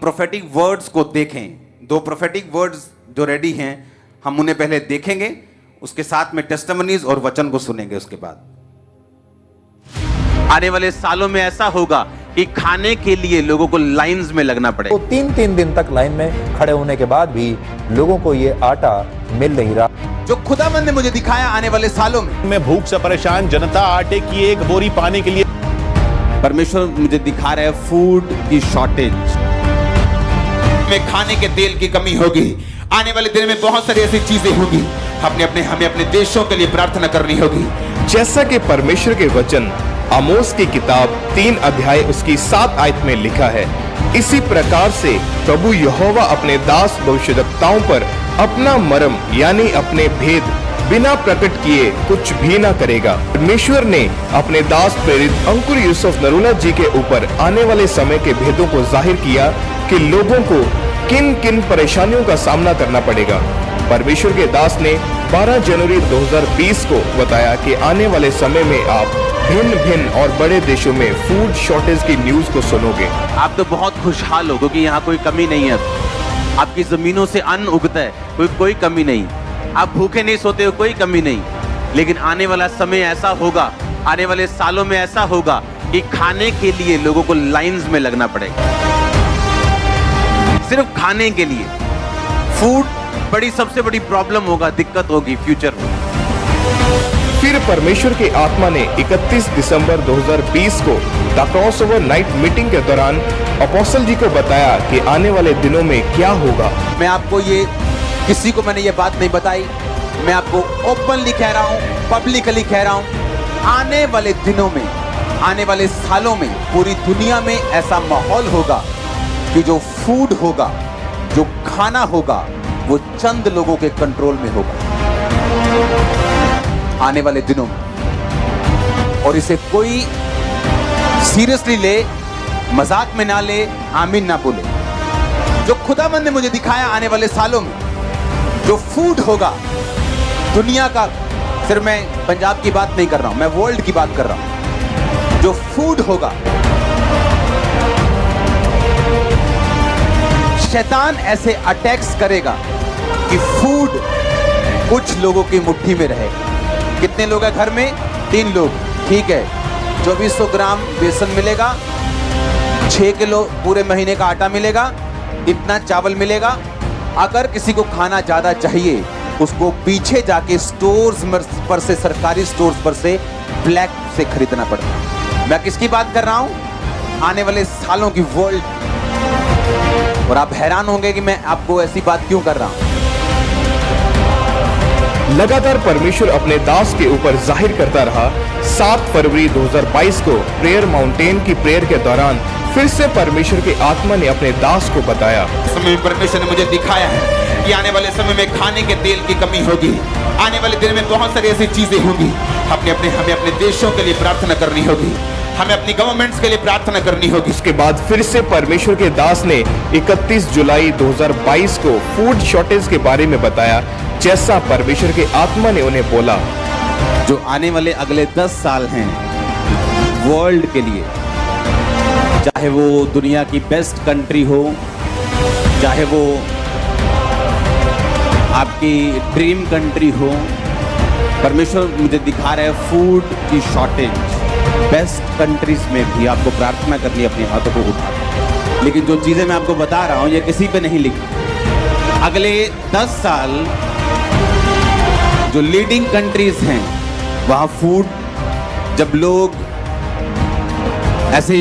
Prophetic words को देखें। दो प्रोफेटिक वर्ड्स जो रेडी हैं, हम उन्हें पहले देखेंगे, उसके साथ में टेस्टिमनीज और वचन को सुनेंगे। उसके बाद आने वाले सालों में ऐसा होगा कि खाने के लिए लोगों को लाइंस में लगना पड़ेगा। तो 3-3 दिन तक लाइन में खड़े होने के बाद भी लोगों को ये आटा मिल नहीं रहा। जो खुदावंद ने मुझे दिखाया आने वाले सालों में भूख से परेशान जनता आटे की एक बोरी पाने के लिए, परमेश्वर मुझे दिखा रहा है फूड की शॉर्टेज में, खाने के तेल की कमी होगी। आने वाले दिन में बहुत सारी ऐसी चीजें होंगी, हमें अपने देशों के लिए प्रार्थना करनी होगी। जैसा कि परमेश्वर के वचन आमोस की किताब 3 अध्याय उसकी 7 आयत में लिखा है, इसी प्रकार से प्रभु यहोवा अपने दास भविष्यद्वक्ताओं पर अपना मर्म यानी अपने भेद बिना प्रकट किए कुछ भी ना करेगा। परमेश्वर ने अपने दास प्रेरित अंकुर यूसुफ नरूला जी के ऊपर आने वाले समय के भेदों को जाहिर किया कि लोगों को किन किन परेशानियों का सामना करना पड़ेगा। परमेश्वर के दास ने 12 जनवरी 2020 को बताया कि आने वाले समय में आप भिन्न भिन्न और बड़े देशों में फूड शॉर्टेज की न्यूज को सुनोगे। आप तो बहुत खुशहाल हो क्योंकि यहाँ कोई कमी नहीं है। आपकी जमीनों से अन्न उगता है, कोई कमी नहीं। आप भूखे नहीं सोते हो, कोई कमी नहीं। लेकिन आने वाला समय ऐसा होगा, आने वाले सालों में ऐसा होगा कि खाने के लिए लोगों को लाइंस में लगना पड़ेगा, सिर्फ खाने के लिए। फूड सबसे बड़ी प्रॉब्लम होगा, दिक्कत होगी फ्यूचर में। फिर परमेश्वर की आत्मा ने 31 दिसंबर 2020 को द क्रॉसओवर नाइट मीटिंग के दौरान अपोस्टल जी को बताया कि आने वाले दिनों में क्या होगा। मैं आपको किसी को मैंने ये बात नहीं बताई, मैं आपको ओपनली कह रहा हूँ, पब्लिकली कह रहा हूँ। आने वाले दिनों में, आने वाले सालों में पूरी दुनिया में ऐसा माहौल होगा कि जो फूड होगा, जो खाना होगा, वो चंद लोगों के कंट्रोल में होगा आने वाले दिनों में। और इसे कोई सीरियसली ले, मजाक में ना ले, आमीन ना बोले। जो खुदावंद ने मुझे दिखाया आने वाले सालों में जो फूड होगा दुनिया का, सिर्फ मैं पंजाब की बात नहीं कर रहा हूं, मैं वर्ल्ड की बात कर रहा हूं। जो फूड होगा, शैतान ऐसे अटैक्स करेगा कि फूड कुछ लोगों की मुट्ठी में रहेगा। कितने लोग हैं घर में? 3 लोग, ठीक है। 2400 ग्राम बेसन मिलेगा, 6 किलो पूरे महीने का आटा मिलेगा, इतना चावल मिलेगा। अगर किसी को खाना ज्यादा चाहिए, उसको पीछे जाके स्टोर्स पर से, सरकारी स्टोर्स पर से ब्लैक से खरीदना पड़ता। मैं किसकी बात कर रहा हूं? आने वाले सालों की वर्ल्ड। और आप हैरान होंगे कि मैं आपको ऐसी बात क्यों कर रहा हूं। लगातार परमेश्वर अपने दास के ऊपर जाहिर करता रहा। 7 फरवरी 2022 को प्रेयर माउंटेन की प्रेयर के दौरान फिर से परमेश्वर की आत्मा ने अपने दास को बताया, समय परमेश्वर ने मुझे दिखाया है कि आने वाले समय में खाने के तेल की कमी होगी। आने वाले दिन में बहुत सारी ऐसी चीजें होंगी, हमें अपने देशों के लिए प्रार्थना करनी होगी, हमें अपनी गवर्नमेंट्स के लिए प्रार्थना करनी होगी। उसके बाद फिर से परमेश्वर के दास ने 31 जुलाई 2022 को फूड शॉर्टेज के बारे में बताया, जैसा परमेश्वर के आत्मा ने उन्हें बोला। जो आने वाले अगले 10 साल हैं वर्ल्ड के लिए, चाहे वो दुनिया की बेस्ट कंट्री हो, चाहे वो आपकी ड्रीम कंट्री हो, परमेश्वर मुझे दिखा रहा है फूड की शॉर्टेज। बेस्ट कंट्रीज में भी आपको प्रार्थना करनी है, अपने हाथों को उठा। लेकिन जो चीजें मैं आपको बता रहा हूं, ये किसी पे नहीं लिखी। अगले 10 साल जो लीडिंग कंट्रीज हैं, वहां फूड, जब लोग ऐसे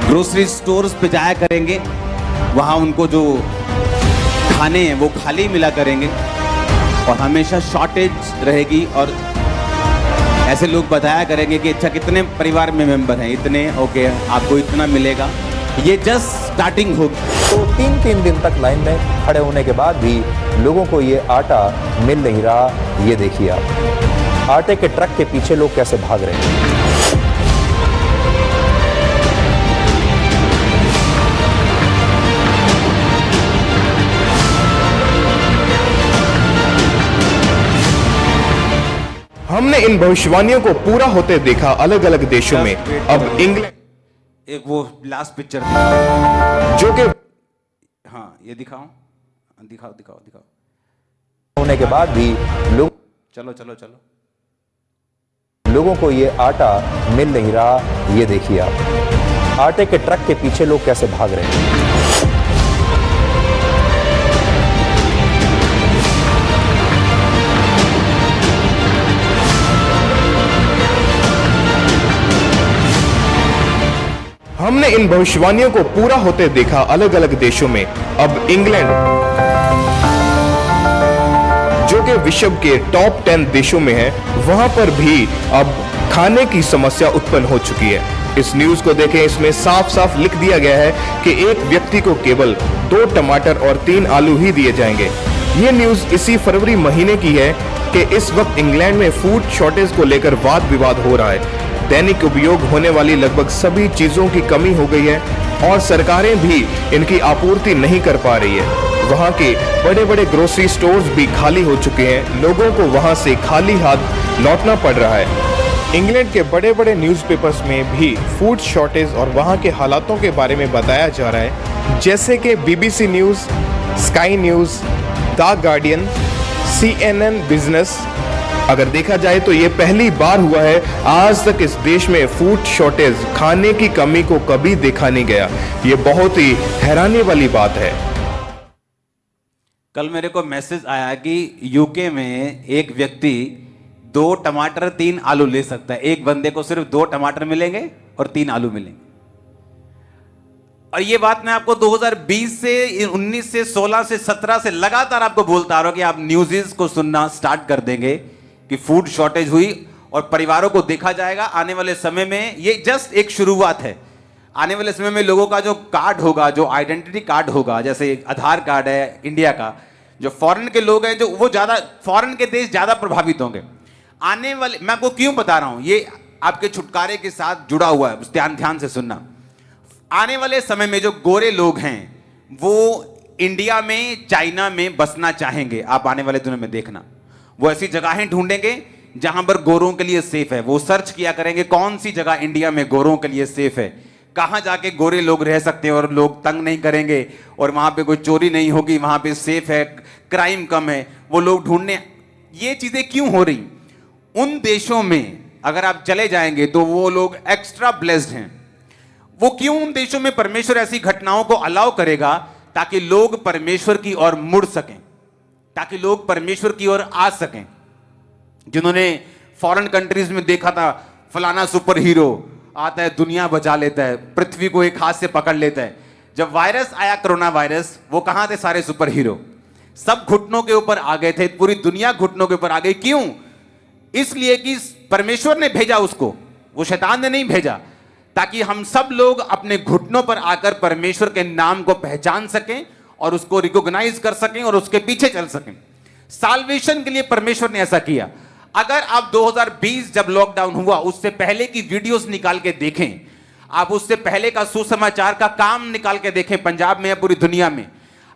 ग्रोसरी स्टोर्स पे जाया करेंगे, वहां उनको जो खाने हैं वो खाली मिला करेंगे और हमेशा शॉर्टेज रहेगी। और ऐसे लोग बताया करेंगे कि अच्छा कितने परिवार में मेंबर हैं, इतने, ओके आपको इतना मिलेगा। ये जस्ट स्टार्टिंग होगी। तो 3-3 दिन तक लाइन में खड़े होने के बाद भी लोगों को ये आटा मिल नहीं रहा। ये देखिए आप, आटे के ट्रक के पीछे लोग कैसे भाग रहे हैं। हमने इन भविष्यवाणियों को पूरा होते देखा अलग अलग देशों में। अब इंग्लैंड एक वो लास्ट पिक्चर जो कि हाँ ये दिखाओ दिखाओ दिखाओ दिखाओ होने के बाद भी चलो चलो चलो लोगों को ये आटा मिल नहीं रहा। ये देखिए आप, आटे के ट्रक के पीछे लोग कैसे भाग रहे हैं। हमने इन भविष्यवाणियों को पूरा होते देखा अलग अलग देशों में। अब इंग्लैंड, जो कि विश्व के टॉप 10 देशों में है, वहां पर भी अब खाने की समस्या उत्पन्न हो चुकी है। इस न्यूज को देखें, इसमें साफ साफ लिख दिया गया है कि एक व्यक्ति को केवल 2 टमाटर और 3 आलू ही दिए जाएंगे। ये न्यूज इसी फरवरी महीने की है कि इस वक्त इंग्लैंड में फूड शॉर्टेज को लेकर वाद विवाद हो रहा है। दैनिक उपयोग होने वाली लगभग सभी चीजों की कमी हो गई है और सरकारें भी इनकी आपूर्ति नहीं कर पा रही है। वहां के बड़े बड़े ग्रोसरी स्टोर्स भी खाली हो चुके हैं। लोगों को वहां से खाली हाथ लौटना पड़ रहा है। इंग्लैंड के बड़े बड़े न्यूज़पेपर्स में भी फूड शॉर्टेज और वहां के हालातों के बारे में बताया जा रहा है, जैसे कि BBC news, sky news, the guardian, CNN business. अगर देखा जाए तो ये पहली बार हुआ है, आज तक इस देश में फूड शॉर्टेज, खाने की कमी को कभी देखा नहीं गया। ये बहुत ही हैरानी वाली बात है। कल मेरे को मैसेज आया कि यूके में एक व्यक्ति 2 टमाटर 3 आलू ले सकता है। एक बंदे को सिर्फ 2 टमाटर मिलेंगे और 3 आलू मिलेंगे। और ये बात मैं आपको 2020 से 19 से 16 से 17 से लगातार आपको बोलता आ रहा हूं कि आप न्यूज़ को सुनना स्टार्ट कर देंगे कि फूड शॉर्टेज हुई और परिवारों को देखा जाएगा। आने वाले समय में ये जस्ट एक शुरुआत है। आने वाले समय में लोगों का जो कार्ड होगा, जो आइडेंटिटी कार्ड होगा, जैसे आधार कार्ड है इंडिया का, जो फॉरेन के लोग हैं, जो वो ज्यादा फॉरेन के देश ज्यादा प्रभावित होंगे। आने वाले, मैं आपको क्यों बता रहा हूं, ये आपके छुटकारे के साथ जुड़ा हुआ है, ध्यान से सुनना। आने वाले समय में जो गोरे लोग हैं वो इंडिया में, चाइना में बसना चाहेंगे। आप आने वाले दिनों में देखना, वो ऐसी जगहें ढूंढेंगे जहां पर गोरों के लिए सेफ है। वो सर्च किया करेंगे कौन सी जगह इंडिया में गोरों के लिए सेफ है, कहां जाके गोरे लोग रह सकते हैं और लोग तंग नहीं करेंगे और वहां पे कोई चोरी नहीं होगी, वहां पे सेफ है, क्राइम कम है। वो लोग ढूंढने, ये चीजें क्यों हो रही? उन देशों में अगर आप चले जाएंगे तो वो लोग एक्स्ट्रा ब्लेस्ड हैं। वो क्यों उन देशों में परमेश्वर ऐसी घटनाओं को अलाउ करेगा? ताकि लोग परमेश्वर की ओर मुड़ सकें, ताकि लोग परमेश्वर की ओर आ सकें। जिन्होंने फॉरेन कंट्रीज में देखा था, फलाना सुपर हीरो आता है, दुनिया बचा लेता है, पृथ्वी को एक हाथ से पकड़ लेता है। जब वायरस आया, कोरोना वायरस, वो कहां थे सारे सुपर हीरो? सब घुटनों के ऊपर आ गए थे, पूरी दुनिया घुटनों के ऊपर आ गई। क्यों? इसलिए कि परमेश्वर ने भेजा उसको, वो शैतान ने नहीं भेजा, ताकि हम सब लोग अपने घुटनों पर आकर परमेश्वर के नाम को पहचान सकें और उसको रिकॉग्नाइज कर सकें और उसके पीछे चल सकें। साल्वेशन के लिए परमेश्वर ने ऐसा किया। अगर आप 2020 जब लॉकडाउन हुआ उससे पहले की वीडियोस निकाल के देखें, आप उससे पहले का सुसमाचार का काम निकाल के देखें, पंजाब में या पूरी दुनिया में,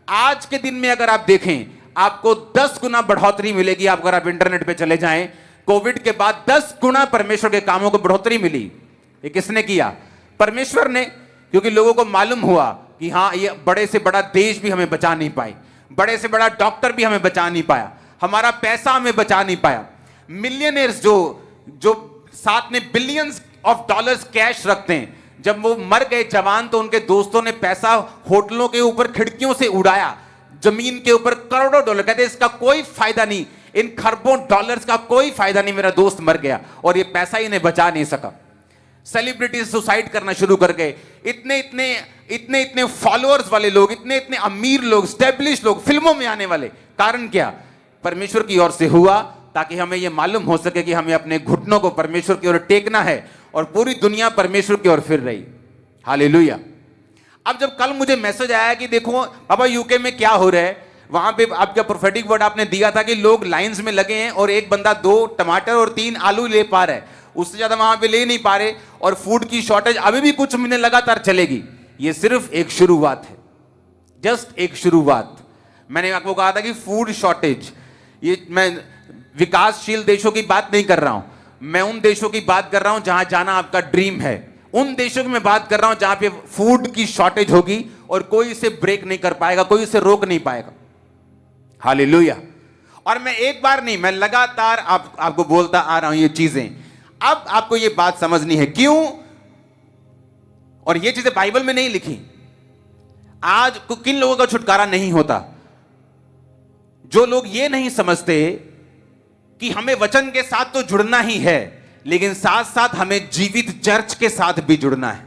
आज के दिन में अगर आप देखें, आपको 10 गुना बढ़ोतरी मिलेगी। अगर आप इंटरनेट पे चले जाएं, कोविड के बाद 10 गुना परमेश्वर के कामों को बढ़ोतरी मिली। ये किसने किया? परमेश्वर ने। क्योंकि लोगों को मालूम हुआ कि हाँ, ये बड़े से बड़ा देश भी हमें बचा नहीं पाए, बड़े से बड़ा डॉक्टर भी हमें बचा नहीं पाया, हमारा पैसा हमें बचा नहीं पाया। मिलियनेयर्स जो साथ में बिलियंस ऑफ डॉलर्स कैश रखते हैं, जब वो मर गए जवान, तो उनके दोस्तों ने पैसा होटलों के ऊपर खिड़कियों से उड़ाया, जमीन के ऊपर करोड़ों डॉलर। कहते इसका कोई फायदा नहीं, इन खरबों डॉलर्स का कोई फायदा नहीं, मेरा दोस्त मर गया और ये पैसा इन्हें बचा नहीं सका। सेलिब्रिटीज सुसाइड करना शुरू कर गए। इतने फॉलोअर्स वाले लोग, इतने अमीर लोग, स्टैब्लिश लोग, फिल्मों में आने वाले। कारण क्या? परमेश्वर की ओर से हुआ, ताकि हमें यह मालूम हो सके कि हमें अपने घुटनों को परमेश्वर की ओर टेकना है और पूरी दुनिया परमेश्वर की ओर फिर रही। हालेलुया। अब जब कल मुझे मैसेज आया कि देखो बाबा यूके में क्या हो रहा है, वहां पे आपका प्रोफेटिक वर्ड आपने दिया था कि लोग लाइंस में लगे हैं और एक बंदा 2 टमाटर और 3 आलू ले पा रहा है, उससे ज्यादा वहां पे ले नहीं पा रहे, और फूड की शॉर्टेज अभी भी कुछ महीने लगातार चलेगी। ये सिर्फ एक शुरुआत है, जस्ट एक शुरुआत। मैंने आपको कहा था कि फूड शॉर्टेज, ये मैं विकासशील देशों की बात नहीं कर रहा हूं, मैं उन देशों की बात कर रहा हूं जहां जाना आपका ड्रीम है। उन देशों की मैं बात कर रहा हूं जहां पे फूड की शॉर्टेज होगी और कोई इसे ब्रेक नहीं कर पाएगा, कोई इसे रोक नहीं पाएगा। हालेलुया। और मैं एक बार नहीं, मैं लगातार आपको बोलता आ रहा हूं ये चीजें। अब आपको ये बात समझनी है क्यों, और ये चीजें बाइबल में नहीं लिखी। आज किन लोगों का छुटकारा नहीं होता? जो लोग ये नहीं समझते कि हमें वचन के साथ तो जुड़ना ही है, लेकिन साथ साथ हमें जीवित चर्च के साथ भी जुड़ना है।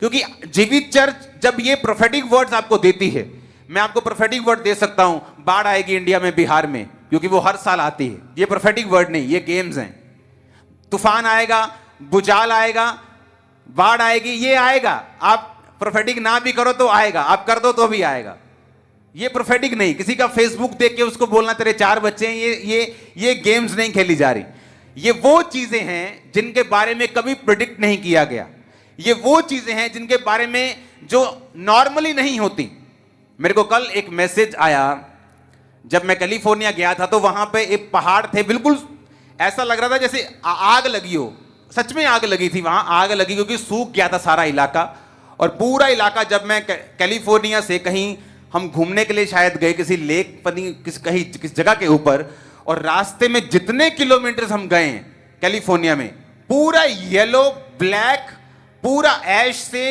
क्योंकि जीवित चर्च जब ये प्रोफेटिक वर्ड्स आपको देती है, मैं आपको प्रोफेटिक वर्ड दे सकता हूं, बाढ़ आएगी इंडिया में, बिहार में, क्योंकि वो हर साल आती है। ये प्रोफेटिक वर्ड नहीं, ये गेम्स हैं। तूफान आएगा, भूचाल आएगा, बाढ़ आएगी, ये आएगा। आप प्रोफेटिक ना भी करो तो आएगा, आप कर दो तो भी आएगा। ये प्रोफेटिक नहीं, किसी का फेसबुक देख के उसको बोलना तेरे 4 बच्चे हैं, ये गेम्स नहीं खेली जा रही। ये वो चीजें हैं जिनके बारे में कभी प्रेडिक्ट नहीं किया गया। ये वो चीजें हैं जिनके बारे में जो नॉर्मली नहीं होती। मेरे को कल एक मैसेज आया, जब मैं कैलिफोर्निया गया था तो वहां पे एक पहाड़ थे, बिल्कुल ऐसा लग रहा था जैसे आग लगी हो। सच में आग लगी थी, वहां आग लगी क्योंकि सूख गया था सारा इलाका। और पूरा इलाका, जब मैं कैलिफोर्निया से कहीं हम घूमने के लिए शायद गए किसी लेक पनी किस जगह के ऊपर, और रास्ते में जितने किलोमीटर हम गए कैलिफोर्निया में, पूरा येलो ब्लैक, पूरा ऐश से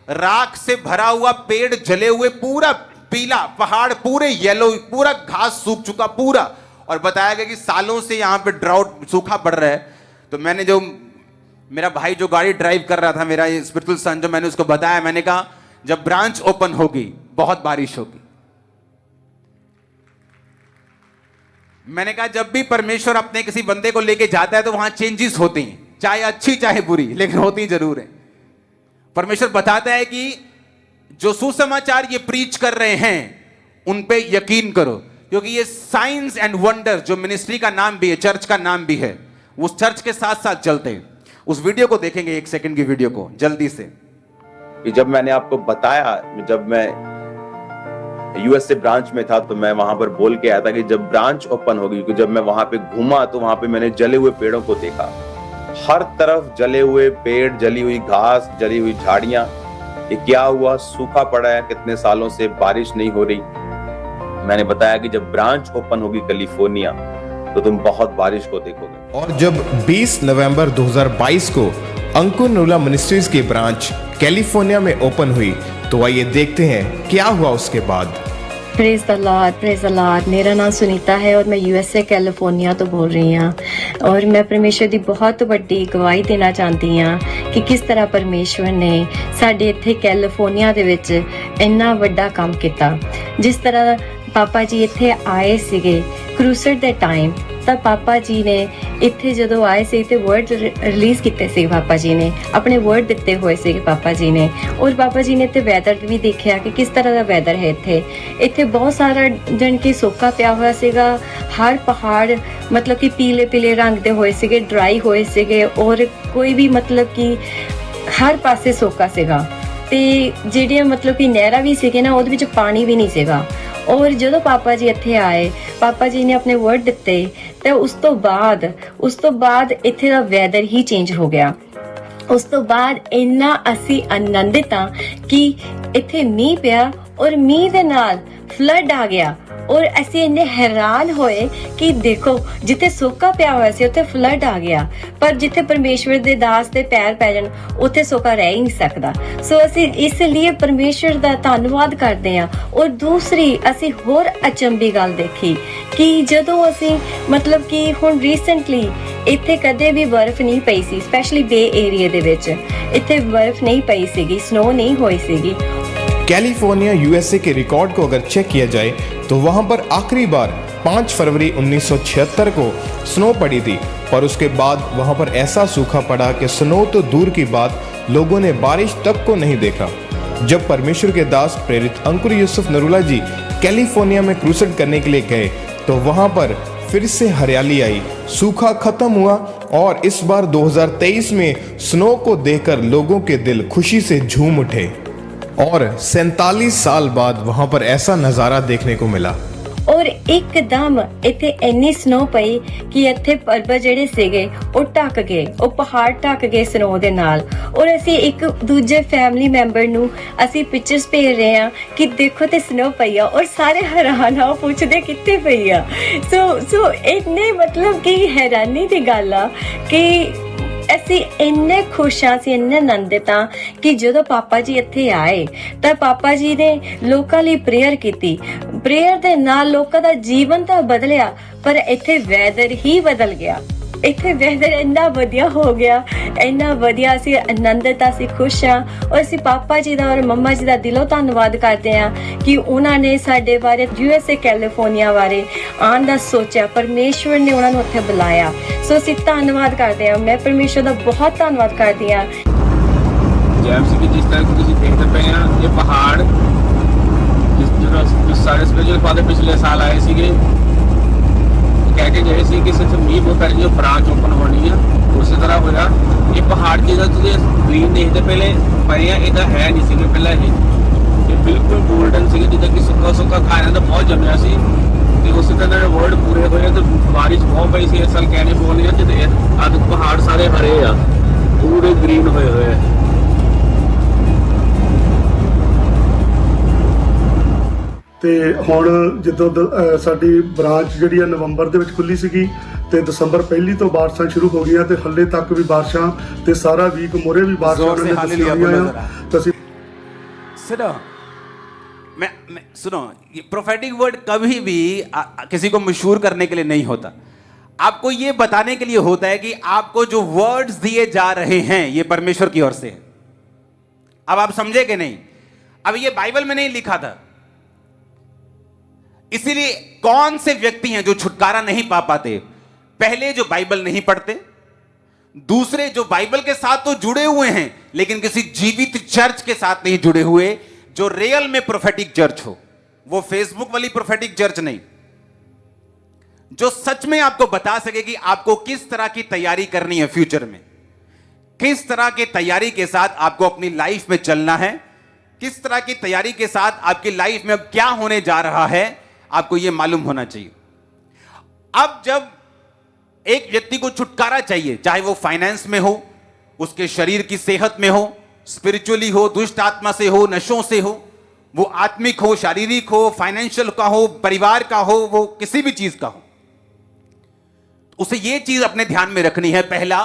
राख से भरा हुआ, पेड़ जले हुए, पूरा पीला पहाड़, पूरे येलो, पूरा घास सूख चुका पूरा। और बताया गया कि सालों से यहां पे ड्राउट, सूखा पड़ रहा है। तो मैंने जो मेरा भाई जो गाड़ी ड्राइव कर रहा था, मेरा ये स्पिरिचुअल सन, जो मैंने उसको बताया, मैंने कहा जब ब्रांच ओपन होगी बहुत बारिश होगी। मैंने कहा जब भी परमेश्वर अपने किसी बंदे को लेके जाता है तो वहां चेंजेस होती हैं, चाहे अच्छी चाहे बुरी, लेकिन होती जरूर है। परमेश्वर बताता है कि जो सुसमाचार ये प्रीच कर रहे हैं उन पे यकीन करो, क्योंकि ये साइंस एंड वंडर, जो मिनिस्ट्री का नाम भी है, चर्च का नाम भी है, उस चर्च के साथ साथ चलते हैं। उस वीडियो को देखेंगे, 1 सेकंड की वीडियो को जल्दी से। कि जब मैंने आपको बताया, जब मैं यूएस से ब्रांच में था तो मैं वहां पर बोल के आया था कि जब ब्रांच ओपन होगी, क्योंकि जब मैं वहां पे घूमा तो वहां पे मैंने जले हुए पेड़ों को देखा। हर तरफ जले हुए पेड़, जली हुई घास, जली हुई झाड़ियां। ये क्या हुआ? सूखा पड़ा है, कितने सालों से बारिश नहीं हो रही। मैंने बताया कि जब ब्रांच ओपन होगी कैलिफोर्निया तो तुम बहुत बारिश को देखोगे। और जब 20 नवंबर 2022 को अंकुर नरूला मिनिस्ट्रीज की ब्रांच कैलिफोर्निया में ओपन हुई, तो आइए देखते हैं क्या हुआ उसके बाद। Praise the Lord, praise the Lord. मेरा नाम सुनीता है और मैं यूएसए कैलिफोर्निया तो बोल रही हाँ। और मैं परमेश्वर ਦੀ बहुत ਵੱਡੀ ਗਵਾਹੀ ਦੇਣਾ ਚਾਹੁੰਦੀ ਹਾਂ ਕਿ ਕਿਸ ਤਰ੍ਹਾਂ ਪਰਮੇਸ਼ਵਰ ਨੇ ਸਾਡੇ ਇੱਥੇ ਕੈਲੀਫੋਰਨੀਆ ਦੇ ਵਿੱਚ ਇੰਨਾ ਵੱਡਾ ਕੰਮ ਕੀਤਾ। ਜਿਸ ਤਰ੍ਹਾਂ ਪਾਪਾ ਜੀ ਇੱਥੇ ਆਏ ਸੀਗੇ ਕਰੂਸਡ ਦੇ ਟਾਈਮ, ਤਾਂ ਪਾਪਾ ਜੀ ਨੇ ਇੱਥੇ ਜਦੋਂ ਆਏ ਸੀ ਤੇ ਵਰਡ ਰਿਲੀਜ਼ ਕੀਤੇ ਸੀ। ਪਾਪਾ ਜੀ ਨੇ ਆਪਣੇ ਵਰਡ ਦਿੱਤੇ ਹੋਏ ਸੀਗੇ ਪਾਪਾ ਜੀ ਨੇ। ਔਰ ਪਾਪਾ ਜੀ ਨੇ ਤੇ ਵੈਦਰ ਵੀ ਦੇਖਿਆ ਕਿ ਕਿਸ ਤਰ੍ਹਾਂ ਦਾ ਵੈਦਰ ਹੈ ਇੱਥੇ। ਇੱਥੇ ਬਹੁਤ ਸਾਰਾ ਜਣ ਕਿ ਸੋਕਾ ਪਿਆ ਹੋਇਆ ਸੀਗਾ। ਹਰ ਪਹਾੜ ਮਤਲਬ ਕਿ ਪੀਲੇ ਪੀਲੇ ਰੰਗ ਦੇ ਹੋਏ ਸੀਗੇ, ਡਰਾਈ ਹੋਏ ਸੀਗੇ। ਔਰ ਕੋਈ ਵੀ ਮਤਲਬ ਕਿ ਹਰ ਪਾਸੇ ਸੋਕਾ ਸੀਗਾ। ਤੇ ਜਿਹੜੀਆਂ ਮਤਲਬ ਕਿ ਨਹਿਰਾਂ ਵੀ ਸੀਗੇ ਨਾ, ਉਹਦੇ ਵਿੱਚ ਪਾਣੀ ਵੀ ਨਹੀਂ ਸੀਗਾ। ਔਰ ਜਦੋਂ ਪਾਪਾ ਜੀ ਇੱਥੇ ਆਏ, ਪਾਪਾ ਜੀ ਨੇ ਆਪਣੇ ਵਰਡ ਦਿੱਤੇ ਤੇ ਉਸ ਤੋਂ ਬਾਅਦ ਇੱਥੇ ਦਾ ਵੈਦਰ ਹੀ ਚੇਂਜ ਹੋ ਗਿਆ। ਉਸ ਤੋਂ ਬਾਅਦ ਇੰਨਾ ਅਸੀਂ ਆਨੰਦਿਤ ਹਾਂ ਕਿ ਇੱਥੇ ਮੀਂਹ ਪਿਆ ਔਰ ਮੀਂਹ ਦੇ ਨਾਲ ਫਲੱਡ ਆ ਗਿਆ। ਔਰ ਅਸੀਂ ਇੰਨੇ ਹੈਰਾਨ ਹੋਏ ਕਿ ਦੇਖੋ ਜਿੱਥੇ ਸੋਕਾ ਪਿਆ ਹੋਇਆ ਸੀ ਉੱਥੇ ਫਲੱਡ ਆ ਗਿਆ, ਪਰ ਜਿੱਥੇ ਪਰਮੇਸ਼ਵਰ ਦੇ ਦਾਸ ਦੇ ਪੈਰ ਪੈ ਜਾਣ ਉੱਥੇ ਸੋਕਾ ਰਹਿ ਹੀ ਨਹੀਂ ਸਕਦਾ। ਸੋ ਅਸੀਂ ਇਸ ਲਈ ਪਰਮੇਸ਼ਵਰ ਦਾ ਧੰਨਵਾਦ ਕਰਦੇ ਹਾਂ। ਔਰ ਦੂਸਰੀ ਅਸੀਂ ਹੋਰ ਅਚੰਭੀ ਗੱਲ ਦੇਖੀ ਕਿ ਜਦੋਂ ਅਸੀਂ ਮਤਲਬ ਕਿ ਹੁਣ ਰੀਸੈਂਟਲੀ ਇੱਥੇ ਕਦੇ ਵੀ ਬਰਫ਼ ਨਹੀਂ ਪਈ ਸੀ, ਸਪੈਸ਼ਲੀ ਬੇ ਏਰੀਆ ਦੇ ਵਿੱਚ ਇੱਥੇ ਬਰਫ਼ ਨਹੀਂ ਪਈ ਸੀਗੀ, ਸਨੋ ਨਹੀਂ ਹੋਈ ਸੀਗੀ। कैलिफोर्निया यूएसए के रिकॉर्ड को अगर चेक किया जाए तो वहां पर आखिरी बार 5 फरवरी 1976 को स्नो पड़ी थी, पर उसके बाद वहां पर ऐसा सूखा पड़ा कि स्नो तो दूर की बात, लोगों ने बारिश तक को नहीं देखा। जब परमेश्वर के दास प्रेरित अंकुर यूसुफ नरूला जी कैलिफोर्निया में क्रूसेड करने के लिए गए तो वहां पर फिर से हरियाली आई, सूखा खत्म हुआ और इस बार 2023 में स्नो को देखकर लोगों के दिल खुशी से झूम उठे। और 47 साल बाद वहां पर ऐसा नजारा देखने को मिला। ਔਰ ਇੱਕਦਮ ਇੱਥੇ ਇੰਨੀ ਸਨੋ ਪਈ ਕਿ ਇੱਥੇ ਪਰਬਤ ਜਿਹੜੇ ਸੀਗੇ ਉਹ ਢੱਕ ਗਏ, ਉਹ ਪਹਾੜ ਢੱਕ ਗਏ ਸਨੋ ਦੇ ਨਾਲ। ਔਰ ਅਸੀਂ ਇੱਕ ਦੂਜੇ ਫੈਮਿਲੀ ਮੈਂਬਰ ਨੂੰ ਅਸੀਂ ਪਿਕਚਰਸ ਭੇਜ ਰਹੇ ਹਾਂ ਕਿ ਦੇਖੋ ਤੇ ਸਨੋ ਪਈ ਆ, ਔਰ ਸਾਰੇ ਹੈਰਾਨ ਆ, ਪੁੱਛਦੇ ਕਿੱਥੇ ਪਈ ਆ। ਸੋ ਇੰਨੇ ਮਤਲਬ ਕਿ ਹੈਰਾਨੀ ਦੀ ਗੱਲ ਆ ਕਿ ਅਸੀਂ ਇੰਨੇ ਖੁਸ਼ ਹਾਂ, ਅਸੀਂ ਇੰਨੇ ਆਨੰਦਿਤ ਹਾਂ ਕਿ ਜਦੋਂ ਪਾਪਾ ਜੀ ਇੱਥੇ ਆਏ ਤਾਂ ਪਾਪਾ ਜੀ ਨੇ ਲੋਕਾਂ ਲਈ ਪ੍ਰੇਅਰ ਕੀਤੀ। ਪ੍ਰੇਅਰ ਦੇ ਨਾਲ ਲੋਕਾਂ ਦਾ ਜੀਵਨ ਤਾਂ ਬਦਲਿਆ, ਪਰ ਇੱਥੇ ਵੈਦਰ ਹੀ ਬਦਲ ਗਿਆ। ਇੱਥੇ ਵੈਦਰ ਇੰਨਾ ਵਧੀਆ ਹੋ ਗਿਆ, ਇੰਨਾ ਵਧੀਆ। ਅਸੀਂ ਆਨੰਦਿਤ, ਅਸੀਂ ਖੁਸ਼ ਹਾਂ ਔਰ ਅਸੀਂ ਪਾਪਾ ਜੀ ਦਾ ਔਰ ਮੰਮਾ ਜੀ ਦਾ ਦਿਲੋਂ ਧੰਨਵਾਦ ਕਰਦੇ ਹਾਂ ਕਿ ਉਹਨਾਂ ਨੇ ਸਾਡੇ ਬਾਰੇ USA ਕੈਲੀਫੋਰਨੀਆ ਬਾਰੇ ਆਉਣ ਦਾ ਸੋਚਿਆ। ਪਰਮੇਸ਼ਵਰ ਨੇ ਉਹਨਾਂ ਨੂੰ ਉੱਥੇ ਬੁਲਾਇਆ। ਸੋ ਅਸੀਂ ਧੰਨਵਾਦ ਕਰਦੇ ਹਾਂ। ਮੈਂ ਪਰਮੇਸ਼ਵਰ ਦਾ ਬਹੁਤ ਧੰਨਵਾਦ ਕਰਦੀ ਹਾਂ। ਜੈਮ ਸਿੰਘ ਜਿਸ ਤਰ੍ਹਾਂ ਤੁਸੀਂ ਦੇਖਦੇ ਪਏ ਆ, ਇਹ ਪਹਾੜ ਜਿਸ ਸਾਰੇ ਸਪਿਰਚੁਅਲ ਫਾਦਰ ਪਿਛਲੇ ਸਾਲ ਆਏ ਸੀਗੇ, ਕਹਿ ਕੇ ਗਏ ਸੀ ਕਿ ਸਿਰਫ ਮੀਂਹ ਪੈ ਜੋ ਬ੍ਰਾਂਚ ਓਪਨ ਹੋਣੀ ਆ, ਉਸੇ ਤਰ੍ਹਾਂ ਹੋਇਆ। ਇਹ ਪਹਾੜ ਜਿਹਦਾ ਤੁਸੀਂ ਗ੍ਰੀਨ ਦੇਖਦੇ ਪਹਿਲੇ ਪਏ ਆ, ਇਹਦਾ ਹੈ ਨਹੀਂ ਸੀਗੇ ਪਹਿਲਾਂ। ਇਹ ਬਿਲਕੁਲ ਗੋਲਡਨ ਸੀਗੇ, ਜਿੱਦਾਂ ਕਿ ਸੁੱਕਾ ਸੁੱਕਾ ਖਾਇਆ ਤਾਂ ਬਹੁਤ ਜੰਮਿਆ ਸੀ। ਤੇ ਉਸੇ ਤਰ੍ਹਾਂ ਦੇ ਵਰਡ ਪੂਰੇ ਹੋਏ ਤੇ ਬਾਰਿਸ਼ ਬਹੁਤ ਪਈ ਸੀ ਇਸ ਸਾਲ ਕੈਲੀਫੋਰਨੀਆ ਚ। ਤੇ ਅੱਜ ਪਹਾੜ ਸਾਰੇ ਹਰੇ ਆ, ਪੂਰੇ ਗ੍ਰੀਨ ਹੋਏ ਹੋਏ ਆ। ਤੇ ਹੁਣ ਜਦੋਂ ਸਾਡੀ ਬ੍ਰਾਂਚ ਜਿਹੜੀ ਆ ਨਵੰਬਰ ਦੇ ਵਿੱਚ ਖੁੱਲੀ ਸੀਗੀ ਤੇ ਦਸੰਬਰ ਪਹਿਲੀ ਤੋਂ ਬਾਰਿਸ਼ਾਂ ਸ਼ੁਰੂ ਹੋ ਗਈਆਂ ਤੇ ਹੱਲੇ ਤੱਕ ਵੀ ਬਾਰਿਸ਼ਾਂ ਤੇ ਸਾਰਾ ਵੀਕ ਮੋਰੇ ਵੀ ਬਾਰਿਸ਼ਾਂ ਨੇ ਦੱਸੀਆਂ ਤਾਂ ਅਸੀਂ सुनो, मैं सुनो, ये प्रोफेटिक वर्ड कभी भी किसी को मशहूर करने के लिए नहीं होता। आपको ये बताने के लिए होता है कि आपको जो वर्ड्स दिए जा रहे हैं ये परमेश्वर की ओर से है। अब आप समझे कि नहीं? अब ये बाइबल में नहीं लिखा था, इसीलिए कौन से व्यक्ति हैं जो छुटकारा नहीं पा पाते? पहले जो बाइबल नहीं पढ़ते, दूसरे जो बाइबल के साथ तो जुड़े हुए हैं लेकिन किसी जीवित चर्च के साथ नहीं जुड़े हुए, जो रियल में प्रोफेटिक चर्च हो। वो फेसबुक वाली प्रोफेटिक चर्च नहीं, जो सच में आपको बता सके कि आपको किस तरह की तैयारी करनी है फ्यूचर में, किस तरह की तैयारी के साथ आपको अपनी लाइफ में चलना है, किस तरह की तैयारी के साथ आपकी लाइफ में अब क्या होने जा रहा है, आपको यह मालूम होना चाहिए। अब जब एक व्यक्ति को छुटकारा चाहिए, चाहे वो फाइनेंस में हो, उसके शरीर की सेहत में हो, स्पिरिचुअली हो, दुष्ट आत्मा से हो, नशों से हो, वो आत्मिक हो, शारीरिक हो, फाइनेंशियल का हो, परिवार का हो, वो किसी भी चीज का हो, उसे ये चीज अपने ध्यान में रखनी है पहला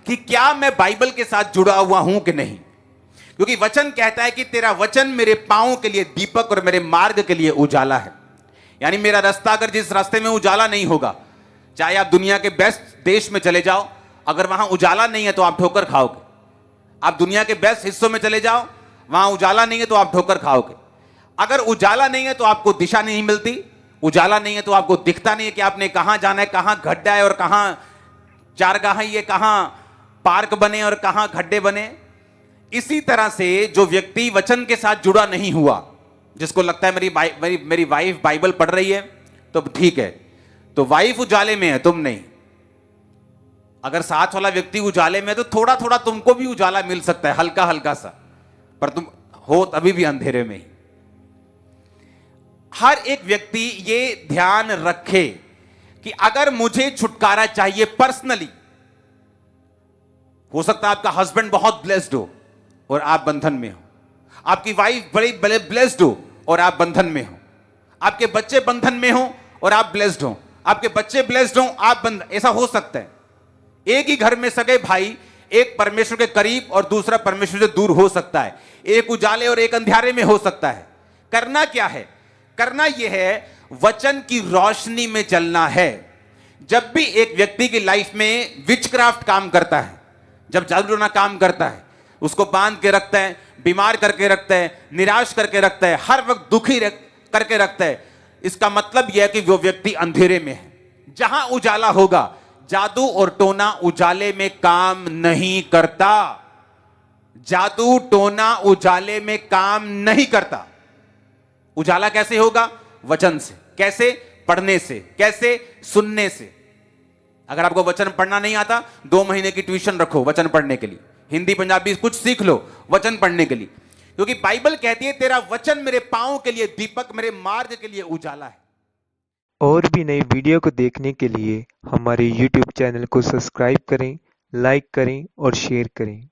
कि क्या मैं बाइबल के साथ जुड़ा हुआ हूं कि नहीं। क्योंकि वचन कहता है कि तेरा वचन मेरे पांव के लिए दीपक और मेरे मार्ग के लिए उजाला है। यानी मेरा रास्ता अगर जिस रास्ते में उजाला नहीं होगा, चाहे आप दुनिया के बेस्ट देश में चले जाओ, अगर वहां उजाला नहीं है तो आप ठोकर खाओगे। आप दुनिया के बेस्ट हिस्सों में चले जाओ, वहां उजाला नहीं है तो आप ठोकर खाओगे। अगर उजाला नहीं है तो आपको दिशा नहीं मिलती, उजाला नहीं है तो आपको दिखता नहीं है कि आपने कहां जाना है, कहां गड्ढा है और कहां चारगाह है, कहां पार्क बने और कहां गड्ढे बने। इसी तरह से जो व्यक्ति वचन के साथ जुड़ा नहीं हुआ, जिसको लगता है मेरी वाइफ बाइबल पढ़ रही है तो ठीक है, तो वाइफ उजाले में है, तुम नहीं। अगर साथ वाला व्यक्ति उजाले में है तो थोड़ा थोड़ा तुमको भी उजाला मिल सकता है, हल्का हल्का सा, पर तुम हो तभी भी अंधेरे में ही। हर एक व्यक्ति ये ध्यान रखे कि अगर मुझे छुटकारा चाहिए पर्सनली, हो सकता है आपका हस्बैंड बहुत ब्लेस्ड हो और आप बंधन में हो, आपकी वाइफ बड़ी ब्लेस्ड हो और आप बंधन में हो, आपके बच्चे बंधन में हो और आप ब्लेस्ड हो, आपके बच्चे ब्लेस्ड हो, आप बंधन, ऐसा हो सकता है। एक ही घर में सगे भाई, एक परमेश्वर के करीब और दूसरा परमेश्वर से दूर हो सकता है, एक उजाले और एक अंधेरे में हो सकता है। करना क्या है? करना यह है वचन की रोशनी में चलना है। जब भी एक व्यक्ति की लाइफ में विचक्राफ्ट काम करता है, जब जादूटोना काम करता है, उसको बांध के रखता है, बीमार करके रखता है, निराश करके रखता है, हर वक्त दुखी करके रखता है, इसका मतलब यह है कि वो व्यक्ति अंधेरे में है। जहां उजाला होगा, जादू और टोना उजाले में काम नहीं करता। जादू टोना उजाले में काम नहीं करता। उजाला कैसे होगा? वचन से। कैसे? पढ़ने से। कैसे? सुनने से। अगर आपको वचन पढ़ना नहीं आता, 2 महीने की ट्यूशन रखो वचन पढ़ने के लिए, हिंदी पंजाबी कुछ सीख लो वचन पढ़ने के लिए, क्योंकि बाइबल कहती है तेरा वचन मेरे पांव के लिए दीपक, मेरे मार्ग के लिए उजाला है। और भी नई वीडियो को देखने के लिए हमारे YouTube चैनल को सब्सक्राइब करें, लाइक करें और शेयर करें।